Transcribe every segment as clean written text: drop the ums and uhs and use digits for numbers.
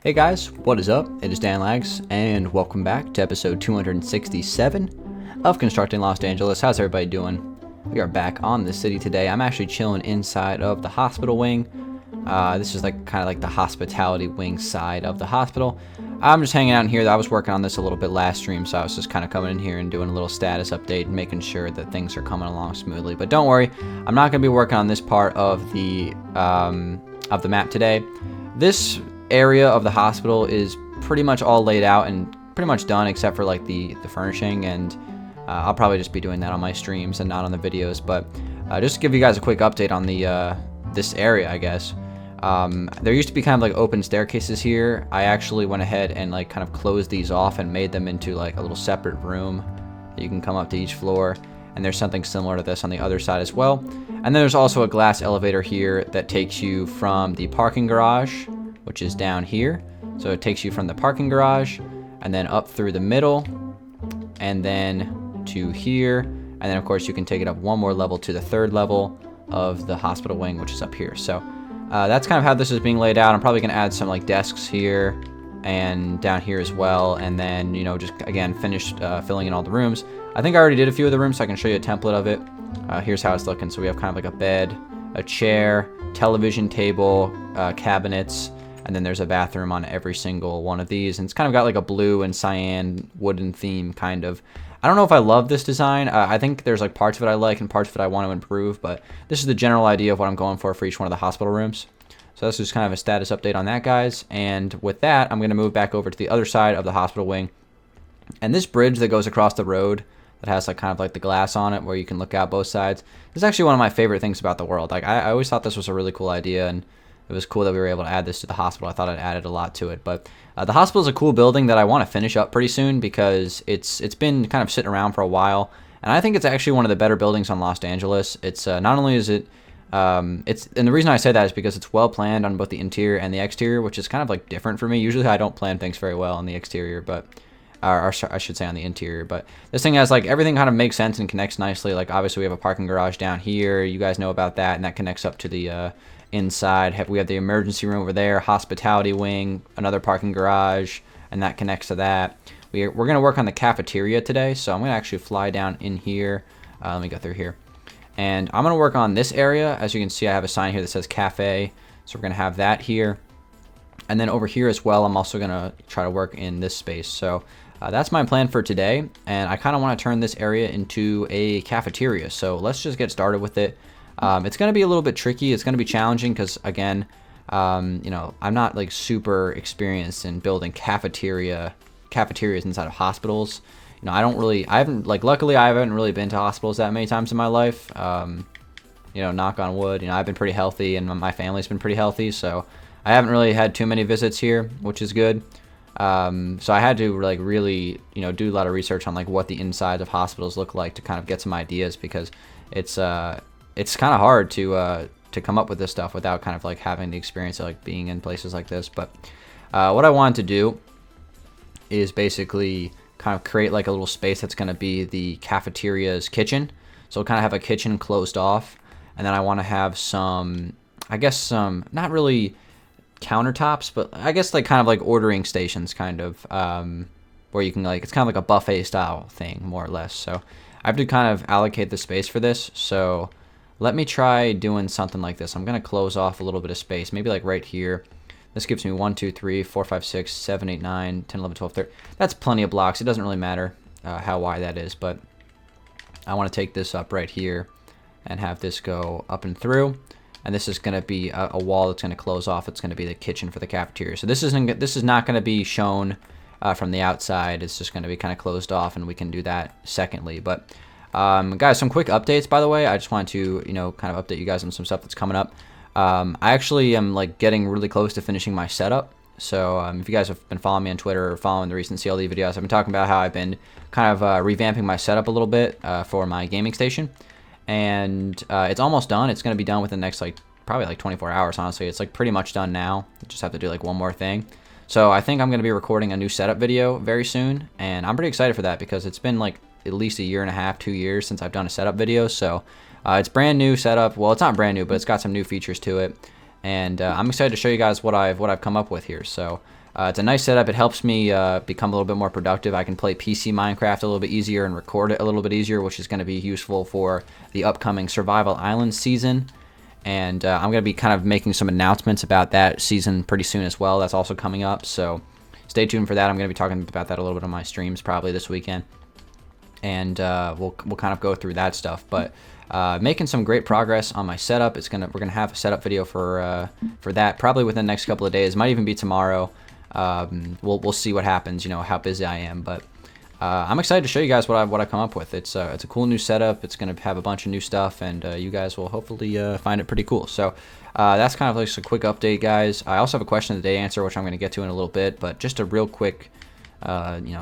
Hey guys, what is up? It is Dangeles, and welcome back to episode 267 of Constructing Los Angeles. How's everybody doing? We are back on the city today. I'm actually chilling inside of the hospital wing. This is kind of like the hospitality wing side of the hospital. I'm just hanging out in here. I was working on this a little bit last stream, so I was just kind of coming in here and doing a little status update and making sure that things are coming along smoothly. But don't worry, I'm not going to be working on this part of the map today. This area of the hospital is pretty much all laid out and pretty much done except for like the furnishing, and I'll probably just be doing that on my streams and not on the videos. But just to give you guys a quick update on the this area, I guess. There used to be kind of like open staircases here. I actually went ahead and like kind of closed these off and made them into like a little separate room that you can come up to each floor. And there's something similar to this on the other side as well. And then there's also a glass elevator here that takes you from the parking garage, which is down here. So it takes you from the parking garage and then up through the middle and then to here. And then of course you can take it up one more level to the third level of the hospital wing, which is up here. So that's kind of how this is being laid out. I'm probably gonna add some like desks here and down here as well. And then, you know, just again, finish filling in all the rooms. I think I already did a few of the rooms, so I can show you a template of it. Here's how it's looking. So we have kind of like a bed, a chair, television table, cabinets, and then there's a bathroom on every single one of these. And it's kind of got like a blue and cyan wooden theme kind of. I don't know if I love this design. I think there's like parts of it I like and parts of it I want to improve, but this is the general idea of what I'm going for each one of the hospital rooms. So this is kind of a status update on that, guys. And with that, I'm going to move back over to the other side of the hospital wing. And this bridge that goes across the road that has like kind of like the glass on it where you can look out both sides, this is actually one of my favorite things about the world. Like I always thought this was a really cool idea, and it was cool that we were able to add this to the hospital. I thought it added a lot to it. But the hospital is a cool building that I want to finish up pretty soon because it's been kind of sitting around for a while. And I think it's actually one of the better buildings on Los Angeles. It's not only is it, and the reason I say that is because it's well planned on both the interior and the exterior, which is kind of like different for me. Usually I don't plan things very well on the exterior, but or I should say on the interior. But this thing has like everything kind of makes sense and connects nicely. Like obviously we have a parking garage down here. You guys know about that, and that connects up to the inside. We have the emergency room over there, hospitality wing, another parking garage, and that connects to that. We're going to work on the cafeteria today, so I'm going to actually fly down in here. Let me go through here. And I'm going to work on this area. As you can see, I have a sign here that says cafe, so we're going to have that here. And then over here as well, I'm also going to try to work in this space. So that's my plan for today, and I kind of want to turn this area into a cafeteria. So let's just get started with it. It's going to be a little bit tricky. It's going to be challenging because, again, you know, I'm not like super experienced in building cafeterias inside of hospitals. You know, luckily I haven't really been to hospitals that many times in my life. You know, knock on wood, you know, I've been pretty healthy and my family's been pretty healthy. So I haven't really had too many visits here, which is good. So I had to like really, you know, do a lot of research on like what the insides of hospitals look like to kind of get some ideas, because it's kind of hard to come up with this stuff without kind of like having the experience of like being in places like this. But what I wanted to do is basically kind of create like a little space that's going to be the cafeteria's kitchen. So we'll kind of have a kitchen closed off, and then I want to have some, I guess some, not really countertops, but I guess like kind of like ordering stations kind of, where you can like, it's kind of like a buffet style thing more or less. So I have to kind of allocate the space for this. So let me try doing something like this. I'm going to close off a little bit of space, maybe like right here. This gives me 1, 2, 3, 4, 5, 6, 7, 8, 9, 10, 11, 12, 13. That's plenty of blocks. It doesn't really matter how wide that is, but I want to take this up right here and have this go up and through. And this is going to be a wall that's going to close off. It's going to be the kitchen for the cafeteria. So this is not going to be shown from the outside. It's just going to be kind of closed off, and we can do that secondly. But guys, some quick updates, by the way. I just wanted to, you know, kind of update you guys on some stuff that's coming up. I actually am like getting really close to finishing my setup. So if you guys have been following me on Twitter or following the recent CLD videos, I've been talking about how I've been kind of revamping my setup a little bit for my gaming station. And it's almost done. It's going to be done within the next like probably like 24 hours, honestly. It's like pretty much done now. I just have to do like one more thing. So I think I'm going to be recording a new setup video very soon, and I'm pretty excited for that because it's been like at least a year and a half, 2 years since I've done a setup video. So it's brand new setup. Well, it's not brand new, but it's got some new features to it, and I'm excited to show you guys what I've come up with here. So It's a nice setup. It helps me become a little bit more productive. I can play PC Minecraft a little bit easier and record it a little bit easier, which is going to be useful for the upcoming Survival Island season. And I'm going to be kind of making some announcements about that season pretty soon as well. That's also coming up, so stay tuned for that. I'm going to be talking about that a little bit on my streams probably this weekend. And we'll kind of go through that stuff. But making some great progress on my setup. We're gonna have a setup video for that probably within the next couple of days. Might even be tomorrow. We'll see what happens. You know how busy I am, but I'm excited to show you guys what I come up with. It's a cool new setup. It's gonna have a bunch of new stuff, and you guys will hopefully find it pretty cool. So that's kind of like just a quick update, guys. I also have a question of the day answer, which I'm gonna get to in a little bit, but just a real quick,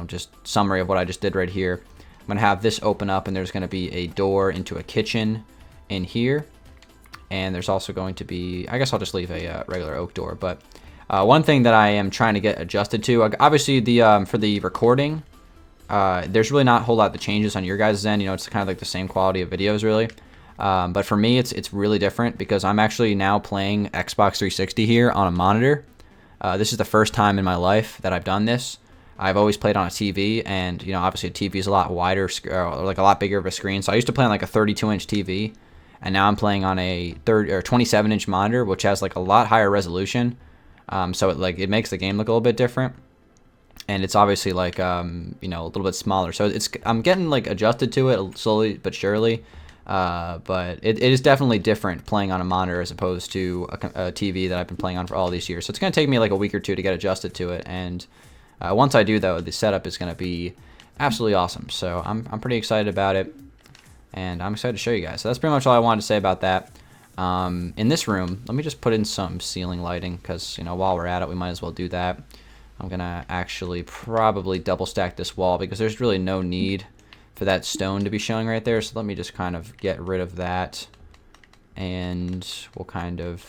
just summary of what I just did right here. I'm gonna have this open up, and there's gonna be a door into a kitchen in here, and there's also going to be, I guess I'll just leave a regular oak door. But one thing that I am trying to get adjusted to, obviously for the recording, there's really not a whole lot of changes on your guys' end. You know, it's kind of like the same quality of videos, really. But for me, it's really different because I'm actually now playing Xbox 360 here on a monitor. This is the first time in my life that I've done this. I've always played on a TV, and you know, obviously a TV is a lot wider, or like a lot bigger of a screen. So I used to play on like a 32-inch TV, and now I'm playing on a 27-inch monitor, which has like a lot higher resolution. So it makes the game look a little bit different, and it's obviously like a little bit smaller. So I'm getting like adjusted to it slowly but surely. But it is definitely different playing on a monitor as opposed to a TV that I've been playing on for all these years. So it's gonna take me like a week or two to get adjusted to it, and once I do, though, the setup is going to be absolutely awesome. So I'm pretty excited about it, and I'm excited to show you guys. So that's pretty much all I wanted to say about that. In this room, let me just put in some ceiling lighting because, you know, while we're at it, we might as well do that. I'm going to actually probably double stack this wall because there's really no need for that stone to be showing right there. So let me just kind of get rid of that, and we'll kind of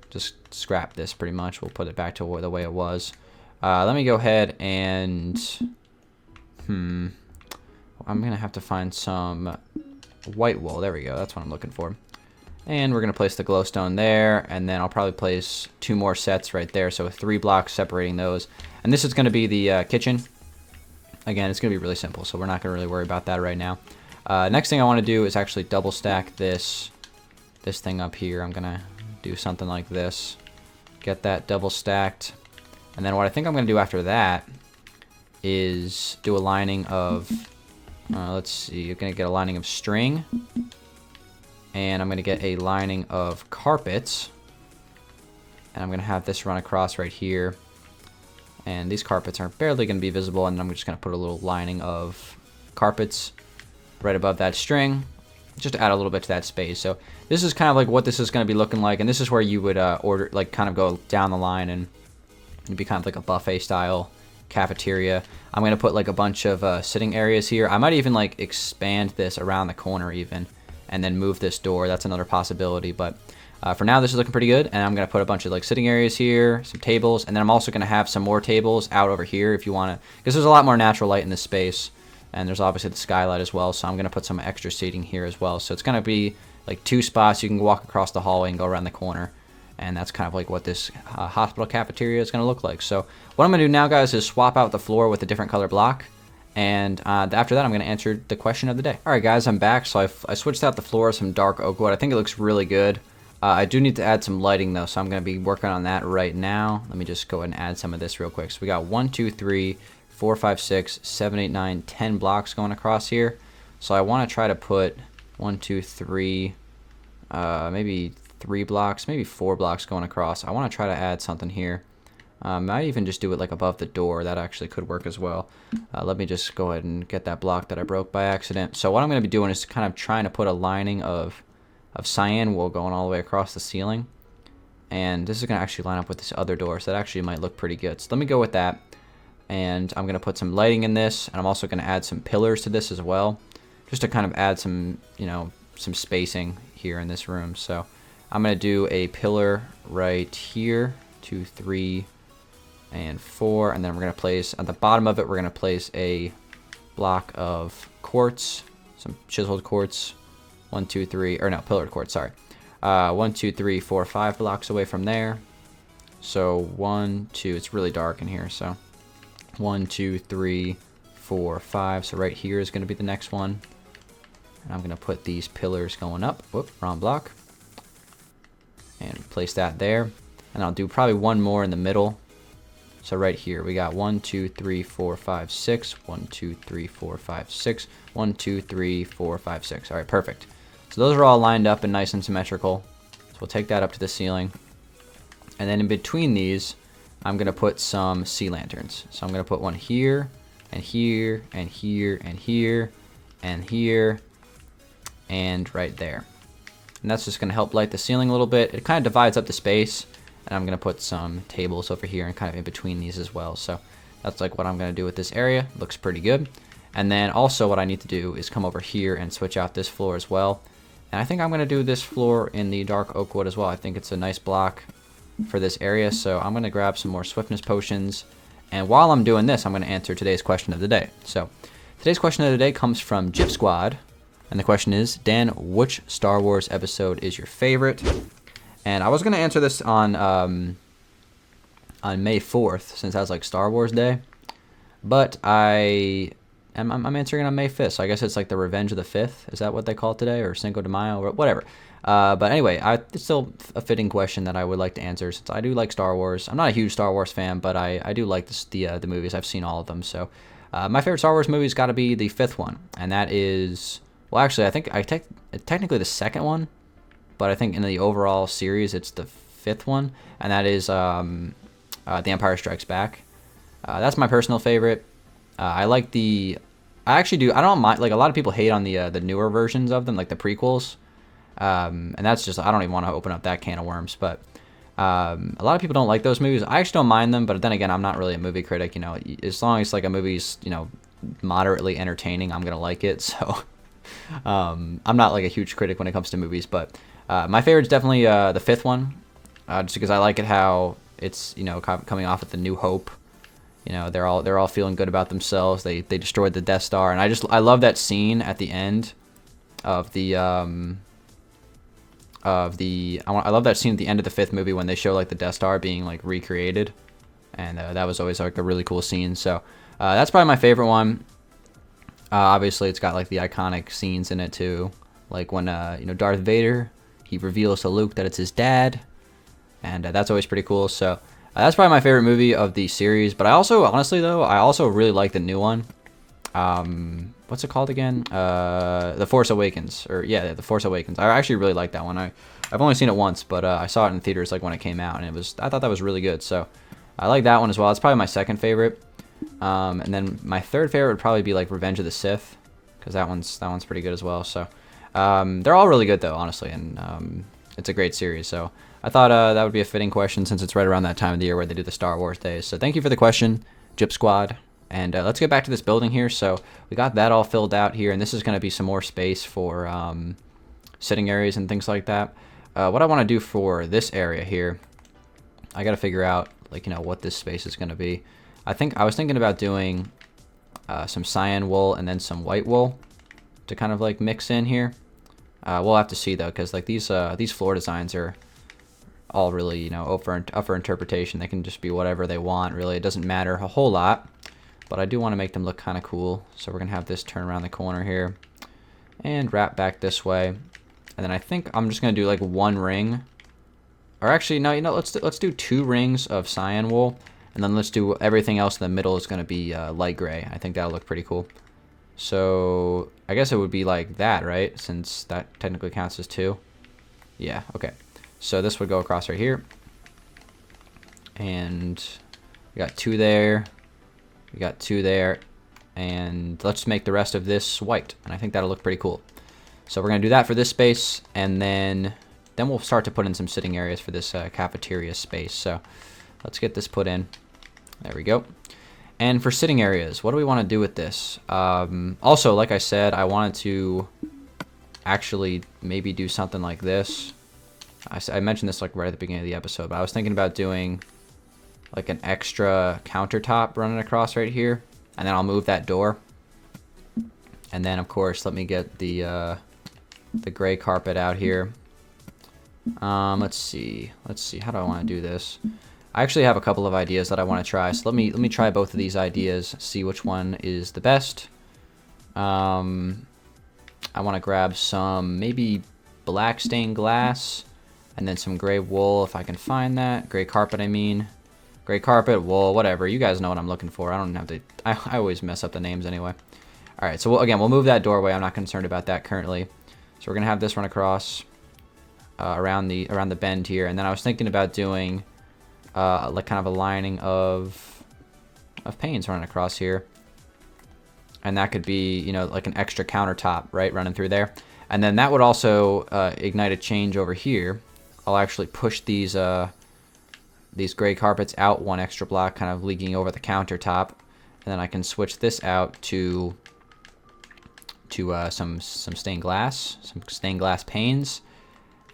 just scrap this pretty much. We'll put it back to the way it was. Let me go ahead and, I'm going to have to find some white wool. There we go. That's what I'm looking for. And we're going to place the glowstone there, and then I'll probably place 2 more sets right there. So 3 blocks separating those. And this is going to be the kitchen. Again, it's going to be really simple, so we're not going to really worry about that right now. Next thing I want to do is actually double stack this thing up here. I'm going to do something like this. Get that double stacked. And then what I think I'm going to do after that is do a lining of, let's see, you're going to get a lining of string. And I'm going to get a lining of carpets. And I'm going to have this run across right here. And these carpets are barely going to be visible. And I'm just going to put a little lining of carpets right above that string, just to add a little bit to that space. So this is kind of like what this is going to be looking like. And this is where you would kind of go down the line, and it'd be kind of like a buffet style cafeteria. I'm going to put like a bunch of sitting areas here. I might even like expand this around the corner even, and then move this door. That's another possibility. But for now, this is looking pretty good. And I'm going to put a bunch of like sitting areas here, some tables, and then I'm also going to have some more tables out over here if you want to, because there's a lot more natural light in this space. And there's obviously the skylight as well. So I'm going to put some extra seating here as well. So it's going to be like 2 spots. You can walk across the hallway and go around the corner. And that's kind of like what this hospital cafeteria is going to look like. So what I'm going to do now, guys, is swap out the floor with a different color block. And after that, I'm going to answer the question of the day. All right, guys, I'm back. So I switched out the floor with some dark oak wood. I think it looks really good. I do need to add some lighting, though, so I'm going to be working on that right now. Let me just go ahead and add some of this real quick. So we got 1, 2, 3, 4, 5, 6, 7, 8, 9, 10 blocks going across here. So I want to try to put 1, 2, 3, maybe 3 blocks, maybe 4 blocks going across. I want to try to add something here. I might even just do it like above the door. That actually could work as well. Let me just go ahead and get that block that I broke by accident. So what I'm going to be doing is kind of trying to put a lining of cyan wool going all the way across the ceiling. And this is going to actually line up with this other door, so that actually might look pretty good. So let me go with that. And I'm going to put some lighting in this, and I'm also going to add some pillars to this as well, just to kind of add some, some spacing here in this room. So I'm going to do a pillar right here, 2, 3, and 4, and then we're going to place, at the bottom of it, we're going to place a block of quartz, some chiseled quartz, 1, 2, 3, or no, pillared quartz, sorry. 1, 2, 3, 4, 5 blocks away from there. So 1, 2, it's really dark in here. So 1, 2, 3, 4, 5. So right here is going to be the next one. And I'm going to put these pillars going up. Whoop, wrong block. And place that there. And I'll do probably one more in the middle. So right here, we got 1, 2, 3, 4, 5, 6. 1, 2, 3, 4, 5, 6. 1, 2, 3, 4, 5, 6. All right, perfect. So those are all lined up and nice and symmetrical. So we'll take that up to the ceiling. And then in between these, I'm going to put some sea lanterns. So I'm going to put one here, and here, and here, and here, and here, and right there. And that's just going to help light the ceiling a little bit. It kind of divides up the space. And I'm going to put some tables over here and kind of in between these as well. So that's like what I'm going to do with this area. Looks pretty good. And then also what I need to do is come over here and switch out this floor as well. And I think I'm going to do this floor in the dark oak wood as well. I think it's a nice block for this area. So I'm going to grab some more swiftness potions. And while I'm doing this, I'm going to answer today's question of the day. So today's question of the day comes from Jip Squad. And the question is, Dan, which Star Wars episode is your favorite? And I was going to answer this on May 4th, since that's like Star Wars Day. But I'm answering on May 5th, so I guess it's like the Revenge of the 5th. Is that what they call it today? Or Cinco de Mayo? Or whatever. But anyway, it's still a fitting question that I would like to answer, since I do like Star Wars. I'm not a huge Star Wars fan, but I do like the movies. I've seen all of them. So my favorite Star Wars movie's got to be the 5th one. And that is, well, actually, I think technically the 2nd one. But I think in the overall series, it's the 5th one, and that is The Empire Strikes Back. That's my personal favorite. I don't mind, like a lot of people hate on the newer versions of them, like the prequels. And that's just, I don't even want to open up that can of worms, but a lot of people don't like those movies. I actually don't mind them, but then again, I'm not really a movie critic, as long as like a movie's, moderately entertaining, I'm going to like it. So I'm not like a huge critic when it comes to movies, but my favorite is definitely the 5th one, just because I like it how it's coming off with the New Hope. They're all feeling good about themselves. They destroyed the Death Star, and I love that scene at the end of the I love that scene at the end of the 5th movie when they show like the Death Star being like recreated, and that was always like a really cool scene. So that's probably my favorite one. Obviously, it's got like the iconic scenes in it too, like when Darth Vader. He reveals to Luke that it's his dad, and that's always pretty cool. So that's probably my favorite movie of the series. But I also, honestly though, I also really like the new one. What's it called again? The Force Awakens, The Force Awakens. I actually really like that one. I've only seen it once, but I saw it in theaters like when it came out, and I thought that was really good. So I like that one as well. It's probably my second favorite. And then my third favorite would probably be like Revenge of the Sith, because that one's pretty good as well. So. They're all really good though, honestly, and it's a great series. So I thought that would be a fitting question since it's right around that time of the year where they do the Star Wars days. So thank you for the question, Jip Squad. And let's get back to this building here. So we got that all filled out here, and this is going to be some more space for sitting areas and things like that. What I want to do for this area here, I got to figure out what this space is going to be. I was thinking about doing some cyan wool and then some white wool to kind of like mix in here. We'll have to see though, because like these floor designs are all really up for interpretation. They can just be whatever they want, really. It doesn't matter a whole lot, but I do want to make them look kind of cool. So we're gonna have this turn around the corner here and wrap back this way, and then I think I'm just gonna do like one ring, or actually no, let's do 2 rings of cyan wool, and then let's do everything else in the middle is gonna be light gray. I think that'll look pretty cool. So I guess it would be like that, right? Since that technically counts as 2. Yeah, okay. So this would go across right here. And we got 2 there. We got 2 there. And let's make the rest of this white. And I think that'll look pretty cool. So we're going to do that for this space. And then we'll start to put in some sitting areas for this cafeteria space. So let's get this put in. There we go. And for sitting areas, what do we want to do with this? Also, like I said, I wanted to actually maybe do something like this. I mentioned this like right at the beginning of the episode, but I was thinking about doing like an extra countertop running across right here, and then I'll move that door. And then of course, let me get the gray carpet out here. Let's see. How do I want to do this? I actually have a couple of ideas that I want to try. So let me try both of these ideas, see which one is the best. I want to grab some maybe black stained glass and then some gray wool if I can find that. Gray carpet, I mean. Gray carpet, wool, whatever. You guys know what I'm looking for. I don't have to... I always mess up the names anyway. All right, so again, we'll move that doorway. I'm not concerned about that currently. So we're going to have this run across around the bend here. And then I was thinking about doing like kind of a lining of panes running across here. And that could be, you know, like an extra countertop, right, running through there. And then that would also ignite a change over here. I'll actually push these gray carpets out one extra block, kind of leaking over the countertop. And then I can switch this out to some stained glass panes.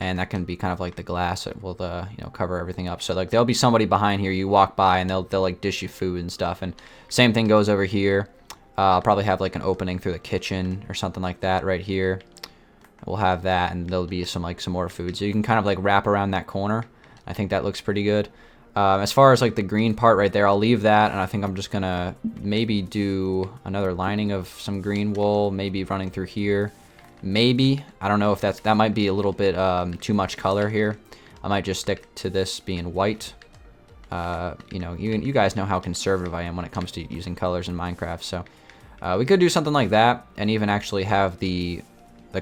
And that can be kind of like the glass that will, you know, cover everything up. So like there'll be somebody behind here, you walk by and they'll like dish you food and stuff. And same thing goes over here. I'll probably have like an opening through the kitchen or something like that right here. We'll have that, and there'll be some more food. So you can kind of like wrap around that corner. I think that looks pretty good. As far as like the green part right there, I'll leave that, and I think I'm just gonna maybe do another lining of some green wool, maybe running through here. Maybe, I don't know if that might be a little bit too much color here. I might just stick to this being white. You know, you guys know how conservative I am when it comes to using colors in Minecraft, so we could do something like that, and even actually have the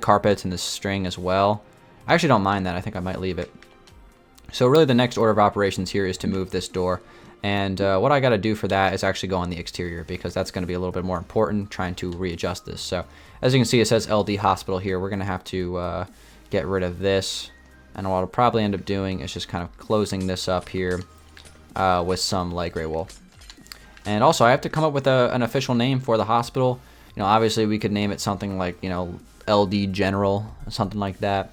carpets and the string as well. I actually don't mind that. I think I might leave it. So really the next order of operations here is to move this door. And what I got to do for that is actually go on the exterior, because that's going to be a little bit more important, trying to readjust this. So as you can see, it says LD Hospital here. We're going to have to get rid of this. And what I'll probably end up doing is just kind of closing this up here with some light gray wool. And also I have to come up with an official name for the hospital. You know, obviously we could name it something like, you know, LD General, something like that.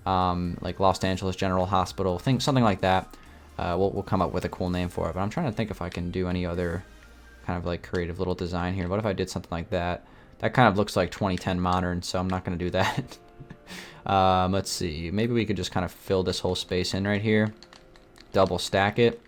Like Los Angeles General Hospital, something like that. We'll come up with a cool name for it, but I'm trying to think if I can do any other kind of like creative little design here. What if I did something like that? That kind of looks like 2010 modern, so I'm not going to do that. Let's see, maybe we could just kind of fill this whole space in right here, double stack it.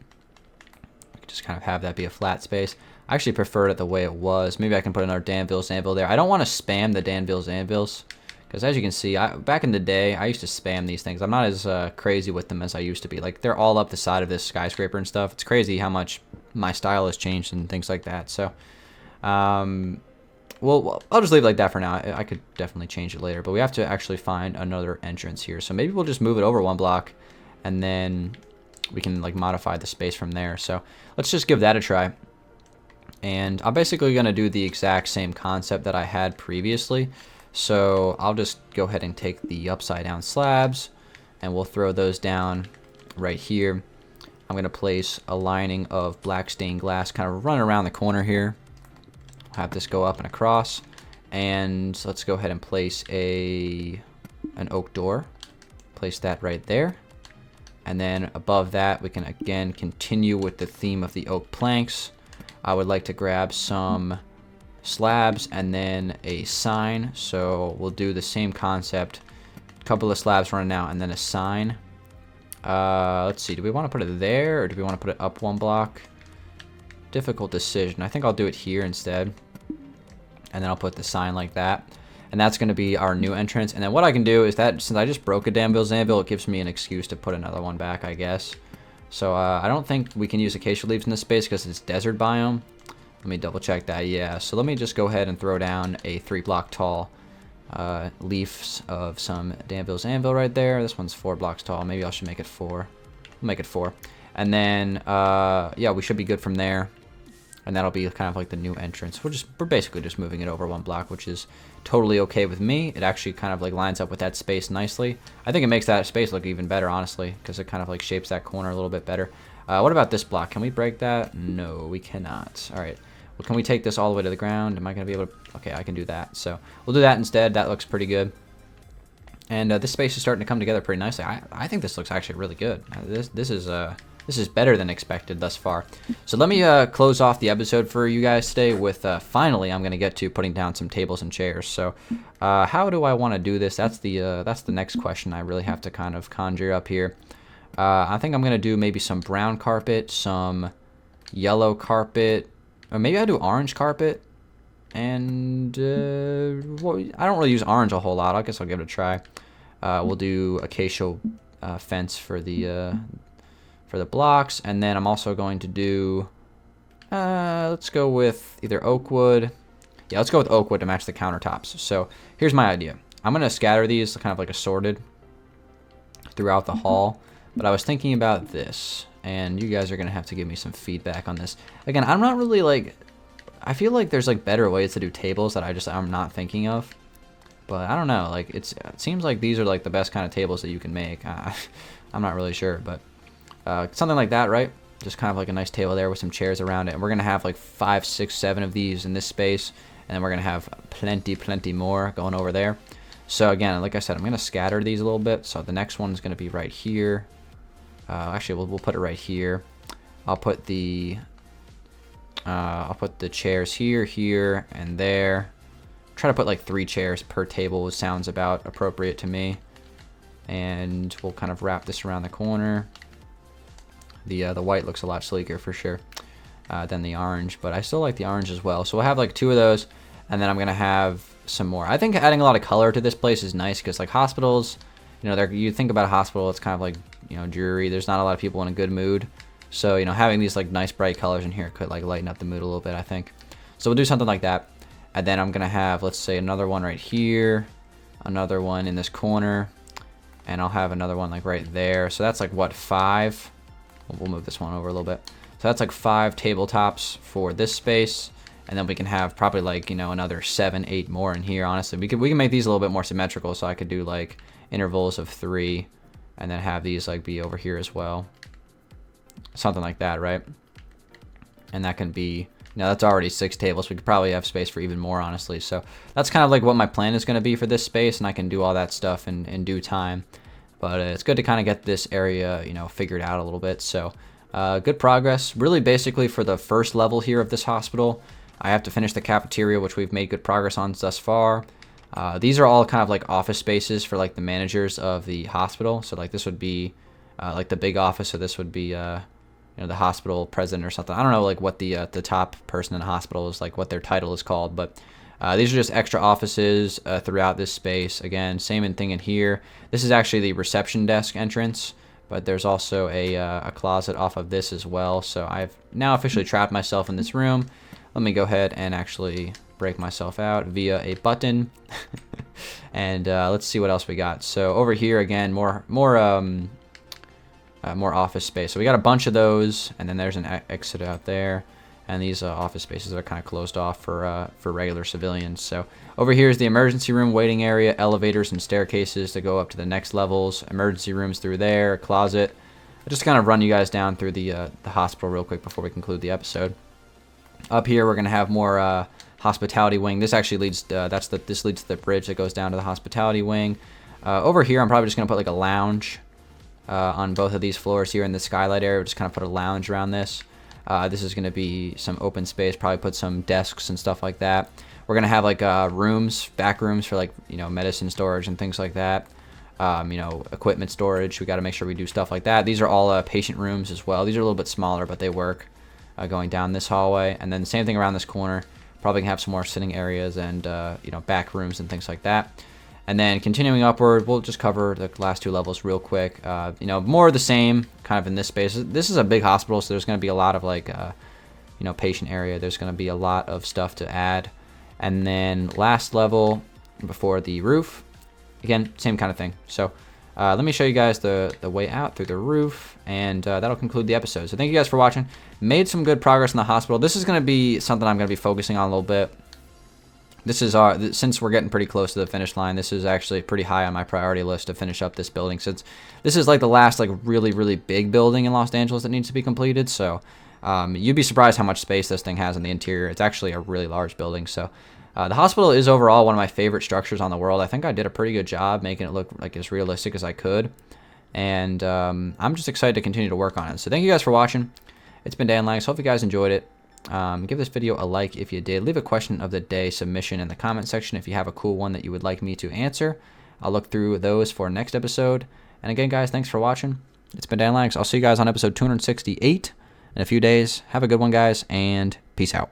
We could just kind of have that be a flat space. I actually preferred it the way it was. Maybe I can put another Danville's anvil there. I don't want to spam the Danville's anvils, because as you can see, back in the day, I used to spam these things. I'm not as crazy with them as I used to be. Like, they're all up the side of this skyscraper and stuff. It's crazy how much my style has changed and things like that. So, well, I'll just leave it like that for now. I could definitely change it later, but we have to actually find another entrance here. So maybe we'll just move it over one block, and then we can like modify the space from there. So let's just give that a try. And I'm basically going to do the exact same concept that I had previously. So I'll just go ahead and take the upside down slabs, and we'll throw those down right here. I'm going to place a lining of black stained glass kind of run around the corner here. Have this go up and across, and let's go ahead and place an oak door. Place that right there, and then above that we can again continue with the theme of the oak planks. I would like to grab some slabs and then a sign, so we'll do the same concept. A couple of slabs running out and then a sign. Let's see, do we want to put it there or do we want to put it up one block? Difficult decision. I think I'll do it here instead, and then I'll put the sign like that, and that's going to be our new entrance. And then what I can do is that since I just broke a Danville's anvil, it gives me an excuse to put another one back, I guess. So I don't think we can use acacia leaves in this space because it's desert biome. Let me double check that. Yeah, so let me just go ahead and throw down a 3-block tall leaves of some Danville's anvil right there. This one's 4 blocks tall. Maybe I should make it 4. I'll make it 4. And then yeah, we should be good from there. And that'll be kind of like the new entrance. We're basically just moving it over 1 block, which is totally okay with me. It actually kind of like lines up with that space nicely. I think it makes that space look even better, honestly, because it kind of like shapes that corner a little bit better. What about this block? Can we break that? No, we cannot. All right. Well, can we take this all the way to the ground? Am I going to be able to? Okay, I can do that. So we'll do that instead. That looks pretty good. And this space is starting to come together pretty nicely. I think this looks actually really good. This is better than expected thus far. So let me close off the episode for you guys today with finally I'm going to get to putting down some tables and chairs. So how do I want to do this? That's the next question I really have to kind of conjure up here. I think I'm going to do maybe some brown carpet, some yellow carpet, or maybe I do orange carpet. And well, I don't really use orange a whole lot. I guess I'll give it a try. We'll do acacia fence for the blocks, and then I'm also going to do. Let's go with either oak wood. Yeah, let's go with oak wood to match the countertops. So here's my idea. I'm gonna scatter these kind of like assorted throughout the hall. But I was thinking about this, and you guys are gonna have to give me some feedback on this. Again, I'm not really like. I feel like there's like better ways to do tables that I'm not thinking of. But I don't know, like it seems like these are like the best kind of tables that you can make. I'm not really sure, but something like that, right? Just kind of like a nice table there with some chairs around it. And we're gonna have like 5, 6, 7 of these in this space, and then we're gonna have plenty more going over there. So again, like I said, I'm gonna scatter these a little bit. So the next one is gonna be right here. Actually, we'll put it right here. I'll put the chairs here, and there. Try to put like 3 chairs per table sounds about appropriate to me. And we'll kind of wrap this around the corner. The white looks a lot sleeker for sure than the orange, but I still like the orange as well. So we'll have like 2 of those, and then I'm gonna have some more. I think adding a lot of color to this place is nice because like hospitals, you know, you think about a hospital, it's kind of like, you know, dreary. There's not a lot of people in a good mood. So, you know, having these like nice bright colors in here could like lighten up the mood a little bit, I think. So we'll do something like that. And then I'm gonna have, let's say, another one right here, another one in this corner, and I'll have another one like right there. So that's like what, 5? We'll move this one over a little bit. So that's like 5 tabletops for this space, and then we can have probably like, you know, another 7, 8 more in here. Honestly, we can make these a little bit more symmetrical. So I could do like intervals of 3, and then have these like be over here as well. Something like that, right? And that can be, now that's already 6 tables. We could probably have space for even more, honestly. So that's kind of like what my plan is going to be for this space, and I can do all that stuff in due time. But it's good to kind of get this area, you know, figured out a little bit. So good progress. Really, basically for the first level here of this hospital, I have to finish the cafeteria, which we've made good progress on thus far. These are all kind of like office spaces for like the managers of the hospital. So like this would be like the big office. So this would be you know, the hospital president or something. I don't know like what the top person in the hospital is, like what their title is called, but these are just extra offices throughout this space. Again, same thing in here. This is actually the reception desk entrance, but there's also a closet off of this as well. So I've now officially trapped myself in this room. Let me go ahead and actually break myself out via a button. And let's see what else we got. So over here again, more office space. So we got a bunch of those, and then there's an exit out there, and these office spaces are kind of closed off for regular civilians. So over here is the emergency room waiting area, elevators and staircases to go up to the next levels, emergency rooms through there, a closet. I'll just kind of run you guys down through the hospital real quick before we conclude the episode. Up here we're gonna have more hospitality wing. This actually leads this leads to the bridge that goes down to the hospitality wing. Over here I'm probably just gonna put like a lounge on both of these floors here in the skylight area. We'll just kind of put a lounge around this. This is going to be some open space, probably put some desks and stuff like that. We're going to have like rooms, back rooms for like, you know, medicine storage and things like that. You know, equipment storage. We got to make sure we do stuff like that. These are all patient rooms as well. These are a little bit smaller, but they work going down this hallway. And then the same thing around this corner. Probably gonna have some more sitting areas and, you know, back rooms and things like that. And then continuing upward, we'll just cover the last 2 levels real quick. You know, more of the same kind of in this space. This is a big hospital, so there's going to be a lot of like, you know, patient area. There's going to be a lot of stuff to add. And then last level before the roof, again, same kind of thing. So let me show you guys the way out through the roof, and that'll conclude the episode. So thank you guys for watching. Made some good progress in the hospital. This is going to be something I'm going to be focusing on a little bit. This is since we're getting pretty close to the finish line, this is actually pretty high on my priority list to finish up this building, since this is like the last like really big building in Los Angeles that needs to be completed. So you'd be surprised how much space this thing has in the interior. It's actually a really large building. So the hospital is overall one of my favorite structures on the world. I think I did a pretty good job making it look like as realistic as I could. And I'm just excited to continue to work on it. So thank you guys for watching. It's been Dangeles. Hope you guys enjoyed it. Give this video a like if you did. Leave a question of the day submission in the comment section if you have a cool one that you would like me to answer. I'll look through those for next episode. And again, guys, thanks for watching, it's been Dangeles. I'll see you guys on episode 268 in a few days. Have a good one, guys, and peace out.